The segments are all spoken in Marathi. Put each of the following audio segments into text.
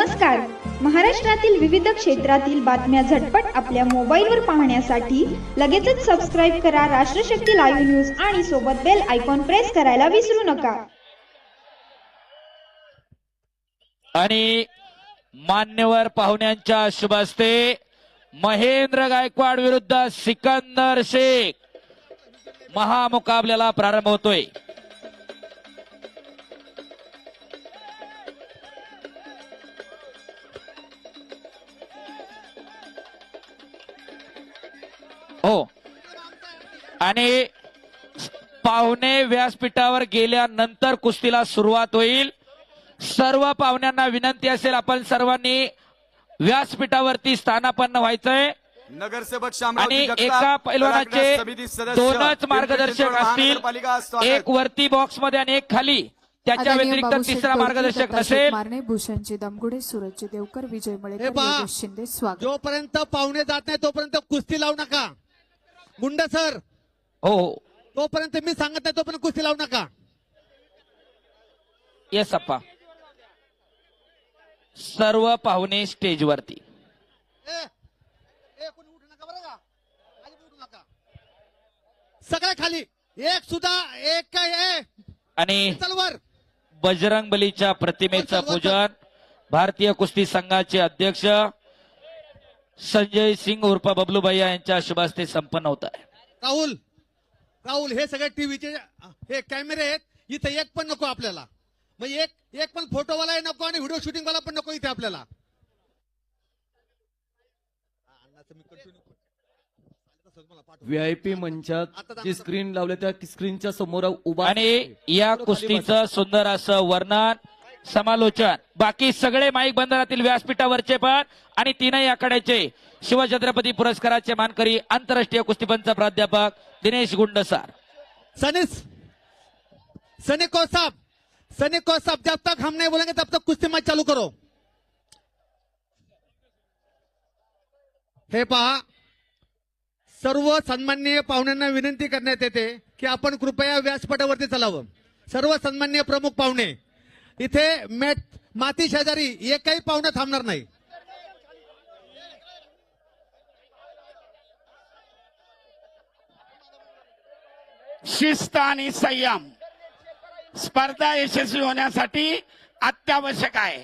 नमस्कार. महाराष्ट्रातील विविध क्षेत्रातील बातम्या झटपट आपल्या मोबाईलवर पाहण्यासाठी लगेचच सबस्क्राईब करा राष्ट्रशक्ती लाईव्ह न्यूज आणि सोबत बेल आयकॉन प्रेस करायला विसरू नका. आणि मान्यवर पाहुण्यांच्या शुभ हस्ते महेंद्र गायकवाड विरुद्ध सिकंदर शेख महामुकाबल्याला प्रारंभ होतोय. हो, आणि पाहुणे व्यासपीठावर गेल्यानंतर कुस्तीला सुरुवात होईल. सर्व पाहुण्यांना विनंती असेल, आपण सर्वांनी व्यासपीठावरती स्थानापन्न व्हायचंय. नगरसेवक आणि एका पैलवानाचे दोनच मार्गदर्शक असतील, एक वरती बॉक्स मध्ये आणि एक खाली. त्याच्या व्यतिरिक्त तिसरा मार्गदर्शक नसेल. मारणे भूषणजी दमगुडे सूरजजी देवकर विजय मळेकर योगेश शिंदे स्वागत. जोपर्यंत पाहुणे जात नाही तोपर्यंत कुस्ती लावू नका. मुंडा सर, हो हो, तोपर्यंत मी सांगत नाही तोपर्यंत कुस्ती लावू नका. येस अप्पा. सर्व पाहुणे स्टेजवरती. कोणी उठू नका बरं का, उठू नका. सगळ्या खाली, एक सुद्धा एक काय आणि चलवर बजरंग बलीच्या प्रतिमेचं पूजन भारतीय कुस्ती संघाचे अध्यक्ष संजय सिंग उर्फ बबलू भैया यांच्या शुभ हस्ते संपन्न होत आहे. राहुल, राहुल, हे सगळे टीव्हीचे हे कॅमेरे आहेत, इथे एक पण नको आपल्याला. मग एक पण फोटोवाला नको आणि व्हिडिओ शूटिंग वाला पण नको इथे आपल्याला. व्हीआयपी मंचात जी स्क्रीन लावले त्या स्क्रीनच्या समोर उभा. आणि या कुस्तीचं सुंदर असं वर्णन, समालोचन, बाकी सगळे माईक बंद राहतील व्यासपीठावरचे पण. आणि तीनही आखाड्याचे शिवछत्रपती पुरस्काराचे मानकरी आंतरराष्ट्रीय कुस्तीपंच प्राध्यापक दिनेश गुंडसार. सनी को साहब जब तक हम नहीं बोलेंगे तब तक कुस्ती मैच चालू करो. हे पहा, सर्व सन्माननीय पाहुण्यांना विनंती करण्यात येते की आपण कृपया व्यासपीठावरती चलावं. सर्व सन्माननीय प्रमुख पाहुणे इथे माती शेजारी एकही पाहुणा थांबणार नाही. शिस्त आणि संयम स्पर्धा यशस्वी होण्यासाठी अत्यावश्यक आहे.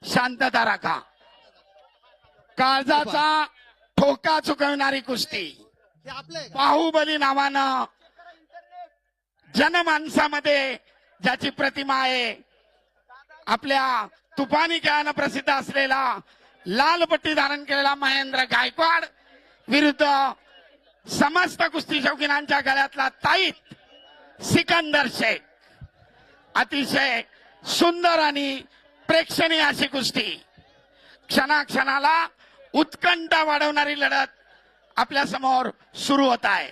शांतता राखा. काळजाचा ठोका चुकवणारी कुस्ती. बाहुबली नावानं जनमानसामध्ये ज्याची प्रतिमा आहे, आपल्या तुफानी खेळानं प्रसिद्ध असलेला लाल पट्टी धारण केलेला महेंद्र गायकवाड विरुद्ध समस्त कुस्ती शौकीनांच्या गळ्यातला ताईत सिकंदर शेख. अतिशय सुंदर आणि प्रेक्षणीय अशी कुस्ती. क्षणाक्षणाला उत्कंठा वाढवणारी लढत आपल्या समोर सुरू होत आहे.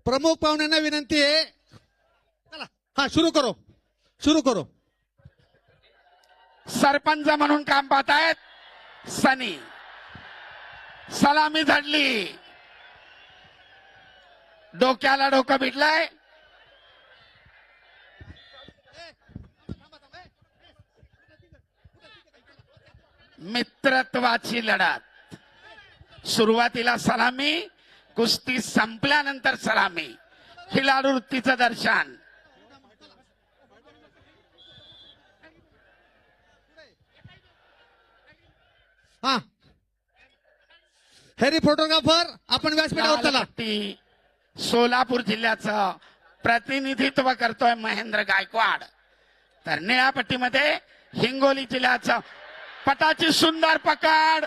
प्रमुख पाहुण्यांना विनंती आहे, चला हा सुरू करो. सरपंच म्हणून काम पाहतायत सनी. सलामी झडली, डोक्याला डोकं भिडलंय. मित्रत्वाची लढत. सुरुवातीला सलामी, कुस्ती संपल्यानंतर सलामी. खिलाडू वृत्तीचं दर्शन. हा, हेरी फोटोग्राफर, आपण व्यासपीठावर चला. लालपट्टी सोलापूर जिल्ह्याचं प्रतिनिधित्व करतोय महेंद्र गायकवाड. तर निळ्या पट्टीमध्ये हिंगोली जिल्ह्याचं पटाची सुंदर पकड.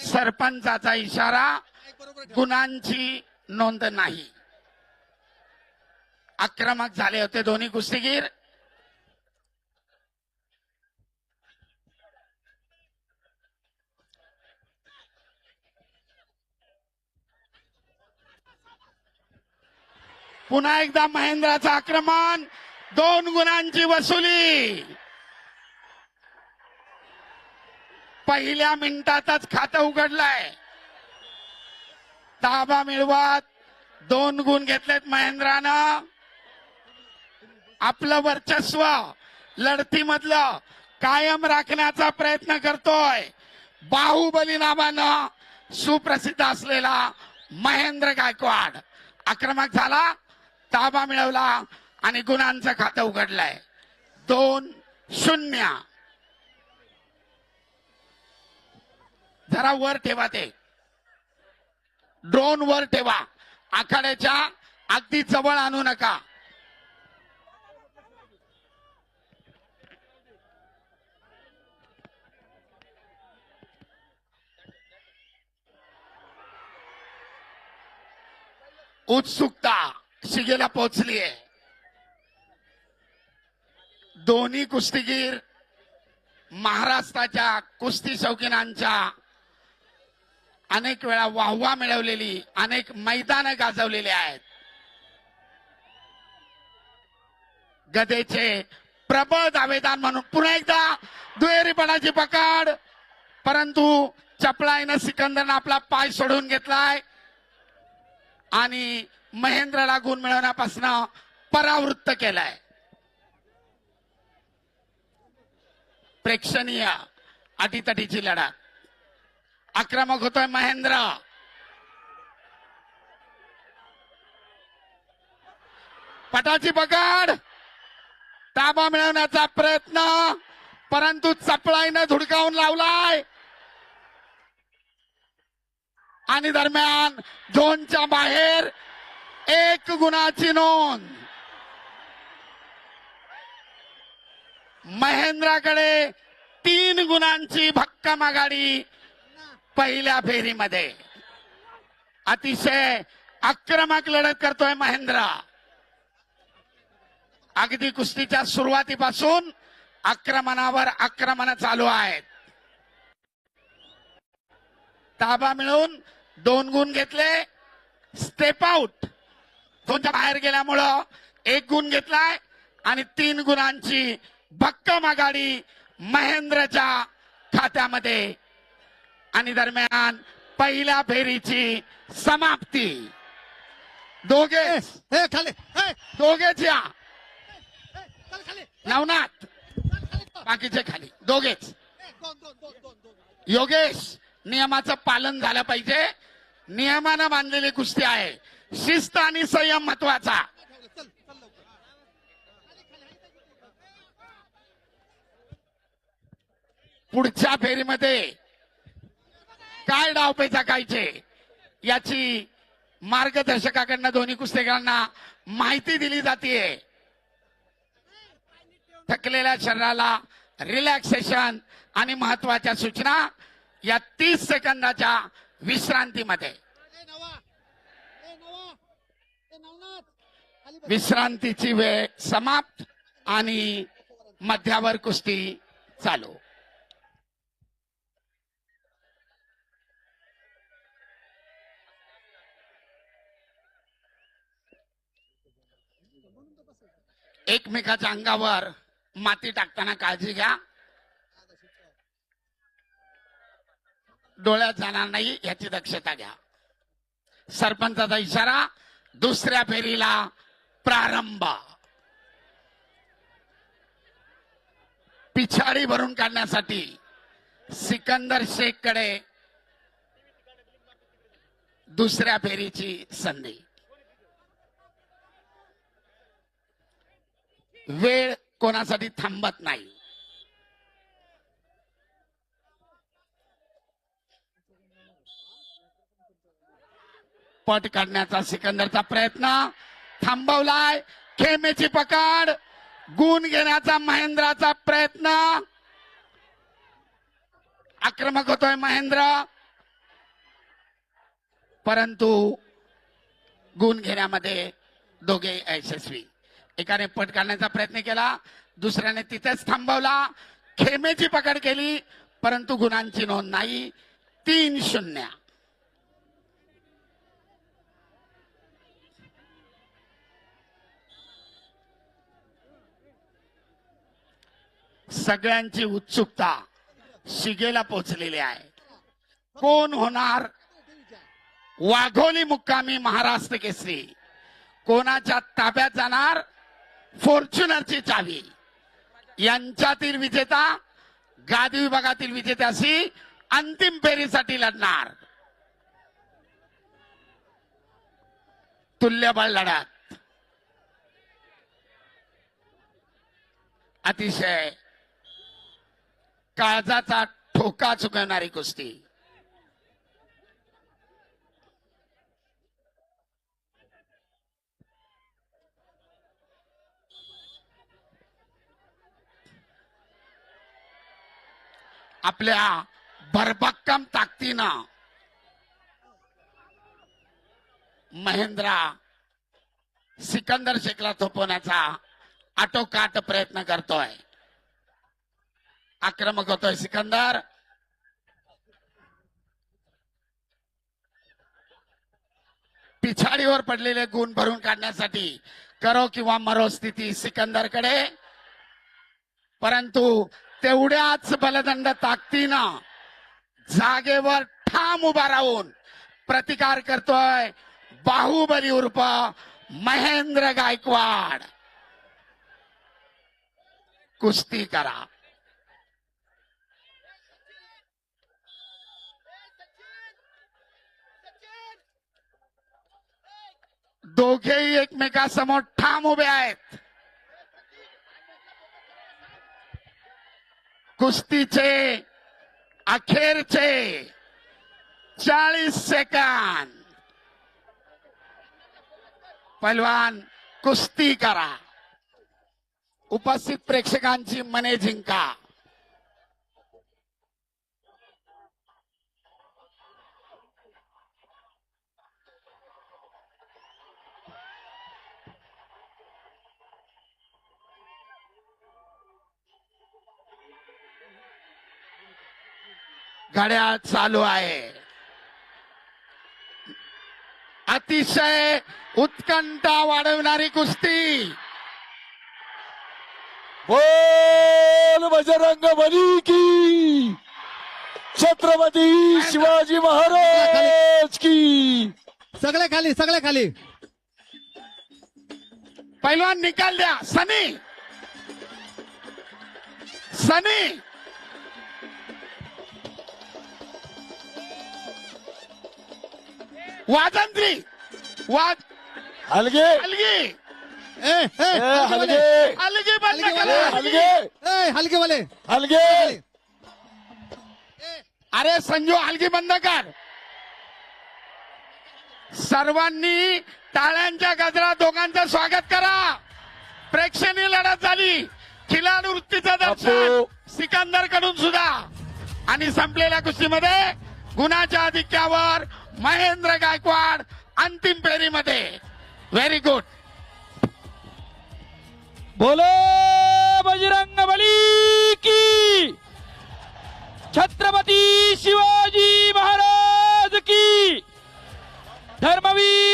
सरपंचाचा इशारा, गुणांची नोंद नाही. आक्रमक झाले होते दोन्ही कुस्तीगीर. पुन्हा एकदा महेंद्राचं आक्रमण, 2 गुणांची वसुली. पहिल्या मिनिटातच खातं उघडलंय. ताबा मिळवत 2 गुण घेतलेत महेंद्रानं. आपलं वर्चस्व लढतीमधलं कायम राखण्याचा प्रयत्न करतोय. बाहुबली नावानं सुप्रसिद्ध असलेला महेंद्र गायकवाड आक्रमक झाला, ताबा मिळवला आणि गुणांचं खातं उघडलंय. 2-0. जरा वर ठेवा, ते ड्रोन वर ठेवा, आखाड्याच्या अगदी जवळ आणू नका. उत्सुकता शिगेला पोहोचलीये. दोन्ही कुस्तीगीर महाराष्ट्राच्या कुस्ती शौकीनांच्या अनेक वेळा वाहवा मिळवलेली, अनेक मैदानं गाजवलेली आहेत. गदेचे प्रबळ दावेदार म्हणून पुन्हा एकदा दुहेरीपणाची पकड, परंतु चपळाईनं सिकंदरनं आपला पाय सोडून घेतलाय आणि महेंद्रला गुण मिळवण्यापासून परावृत्त केलाय. प्रेक्षणीय अटीतटीची लढत. आक्रमक होतोय महेंद्र. पटाची पकड, ताबा मिळवण्याचा प्रयत्न, परंतु चपळाईनं धुडकावून लावलाय आणि दरम्यान झोनच्या बाहेर 1 गुणाची नोंद. महेंद्राकडे 3 गुणांची भक्कम आघाडी पहिल्या फेरीमध्ये. अतिशय आक्रमक लढत करतोय महेंद्र. अगदी कुस्तीच्या सुरुवातीपासून आक्रमणावर आक्रमण चालू आहेत. ताबा मिळून 2 गुण घेतले. स्टेप आउट, झोनच्या बाहेर गेल्यामुळं 1 गुण घेतलाय आणि 3 गुणांची भक्कम आघाडी महेंद्रच्या खात्यामध्ये. आणि दरम्यान पहिल्या फेरीची समाप्ती. दोघेच या. नवनाथ बाकीचे खाली, दोघेच. योगेश, नियमाचं पालन झालं पाहिजे. नियमानं बांधलेली कुस्ती आहे. शिस्त आणि संयम महत्वाचा. पुढच्या फेरीमध्ये काय डावपेच आखायचे याची मार्गदर्शकाकडनं दोन्ही कुस्तेगारांना माहिती दिली जाते. थकलेल्या शरीराला रिलॅक्सेशन आणि महत्वाच्या सूचना या 30 सेकंदाच्या विश्रांतीमध्ये. विश्रांतीची वेळ समाप्त आणि मध्यावर कुस्ती चालू. एकमेकाच्या अंगावर माती टाकताना काळजी घ्या. डोळ्यात जाणार नाही याची दक्षता घ्या. सरपंचाचा इशारा. दुसऱ्या फेरीला प्रारंभ. पिछाडी भरून काढण्यासाठी सिकंदर शेखकडे दुसऱ्या फेरीची संधी. वेळ कोणासाठी थांबत नाही. पट काढण्याचा सिकंदरचा प्रयत्न थांबवलाय. खेमेची पकड, गुण घेण्याचा महेंद्राचा प्रयत्न. आक्रमक होतोय महेंद्र, परंतु गुण घेण्यामध्ये दोघे यशस्वी. एकाने पट काढण्याचा प्रयत्न केला, दुसऱ्याने तिथेच थांबवला. खेमेची पकड केली, परंतु गुणांची नोंद नाही. 3-0. सगळ्यांची उत्सुकता शिगेला पोहोचलेली आहे. कोण होणार वाघोली मुक्कामी महाराष्ट्र केसरी? कोणाच्या ताब्यात जाणार फॉर्च्युनरची चावी? यांच्यातील विजेता गादी विभागातील विजेत्याशी अंतिम फेरीसाठी लढणार. तुल्यबळ लढत, अतिशय काळजाचा ठोका चुकवणारी कुस्ती. आपल्या भरभक्कम ताकदीनं महेंद्रा सिकंदर शेखला थोपवण्याचा आटोकाट प्रयत्न करतोय. आक्रमक होतोय सिकंदर. पिछाडीवर पडलेले गुण भरून काढण्यासाठी करो किंवा मरो स्थिती सिकंदरकडे, परंतु तेवढ्याच बलदंड ताकदीनं जागेवर ठाम उभा राहून प्रतिकार करतोय बाहुबली उर्फ महेंद्र गायकवाड. कुस्ती करा. दोघेही एकमेकासमोर ठाम उभे आहेत. कुस्तीचे अखेरचे 40 सेकंद. पैलवान कुस्ती करा. उपस्थित प्रेक्षकांची मने जिंका. घड्याळ चालू आहे. अतिशय उत्कंठा वाढवणारी कुस्ती. बोल बजरंग बली की, छत्रपती शिवाजी महाराज की. सगळे खाली, सगळे खाली. पैलवान निकाल द्या. सनी, सनी वाजंत्री, वाज हलगे अलगी, हलगे अलगी बंद करा. हलगे हलकेवाले हलगे. अरे संजू हलगी बंद कर. सर्वांनी टाळ्यांच्या गजरात दोघांचं स्वागत करा. प्रेक्षणीय लढत झाली. खिलाडू वृत्तीचं दर्शन सिकंदर कडून सुद्धा. आणि संपलेल्या कुस्तीमध्ये गुणाच्या आधिक्यावर महेंद्र गायकवाड अंतिम फेरीमध्ये. Very good. बोलो बजरंग बली की, छत्रपती शिवाजी महाराज की, धर्मवीर